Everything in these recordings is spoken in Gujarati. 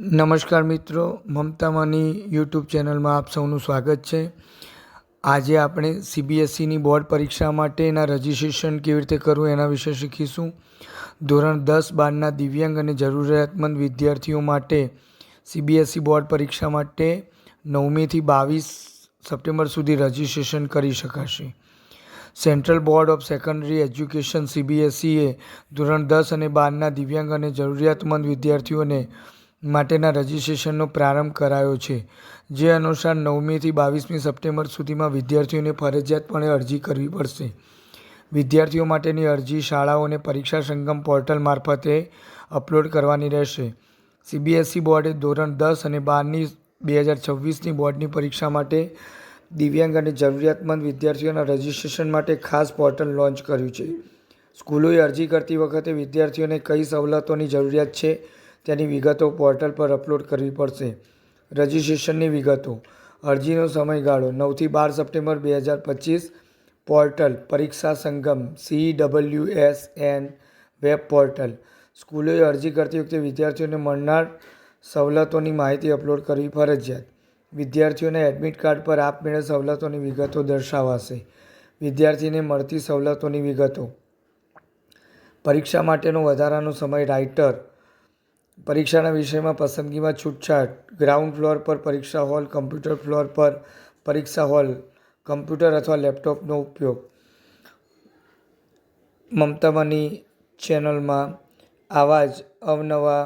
નમસ્કાર મિત્રો, મમતા મની યુટ્યુબ ચેનલમાં આપ સૌનું સ્વાગત છે. આજે આપણે સીબીએસઈની બોર્ડ પરીક્ષા માટેના રજિસ્ટ્રેશન કેવી રીતે કરવું એના વિશે શીખીશું. ધોરણ 10-12ના દિવ્યાંગ અને જરૂરિયાતમંદ વિદ્યાર્થીઓ માટે સીબીએસઈ બોર્ડ પરીક્ષા માટે 9મીથી 22 સપ્ટેમ્બર સુધી રજિસ્ટ્રેશન કરી શકાશે. Central board of secondary education સીબીએસઈએ ધોરણ 10 અને 12ના દિવ્યાંગ અને જરૂરિયાતમંદ વિદ્યાર્થીઓને માટેના રજિસ્ટ્રેશનનો પ્રારંભ કરાયો છે, જે અનુસાર 9મીથી 22મી સપ્ટેમ્બર સુધીમાં વિદ્યાર્થીઓને ફરજિયાતપણે અરજી કરવી પડશે. વિદ્યાર્થીઓ માટેની અરજી શાળાઓ અને પરીક્ષા સંગમ પોર્ટલ મારફતે અપલોડ કરવાની રહેશે. સીબીએસઈ બોર્ડે ધોરણ 10 અને 12ની 2026ની બોર્ડની પરીક્ષા માટે દિવ્યાંગ અને જરૂરિયાતમંદ વિદ્યાર્થીઓના રજિસ્ટ્રેશન માટે ખાસ પોર્ટલ લોન્ચ કર્યું છે. સ્કૂલોએ અરજી કરતી વખતે વિદ્યાર્થીઓને કઈ સવલતોની જરૂરિયાત છે તેની વિગતો પોર્ટલ પર અપલોડ કરવી પડશે. રજિસ્ટ્રેશનની વિગતો. અરજીનો સમયગાળો 9થી 12 સપ્ટેમ્બર 2025. પોર્ટલ પરીક્ષા સંગમ CWSN વેબ પોર્ટલ. સ્કૂલોએ અરજી કરતી વખતે વિદ્યાર્થીઓને મળનાર સવલતોની માહિતી અપલોડ કરવી ફરજિયાત. વિદ્યાર્થીઓના એડમિટ કાર્ડ પર આપમેળે સવલતોની વિગતો દર્શાવાશે. વિદ્યાર્થીને મળતી સવલતોની વિગતો. પરીક્ષા માટેનો વધારાનો સમય. રાઇટર. પરીક્ષાના વિષયમાં પસંદગીમાં છૂટછાટ. ગ્રાઉન્ડ ફ્લોર પર પરીક્ષા હોલ. કમ્પ્યુટર ફ્લોર પર પરીક્ષા હોલ. કમ્પ્યુટર અથવા લેપટોપનો ઉપયોગ. મમતા મની ચેનલમાં આવા જ અવનવા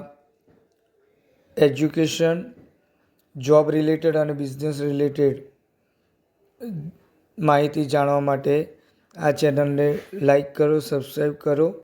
એજ્યુકેશન, જોબ રિલેટેડ અને બિઝનેસ રિલેટેડ માહિતી જાણવા માટે આ ચેનલને લાઈક કરો, સબસ્ક્રાઈબ કરો.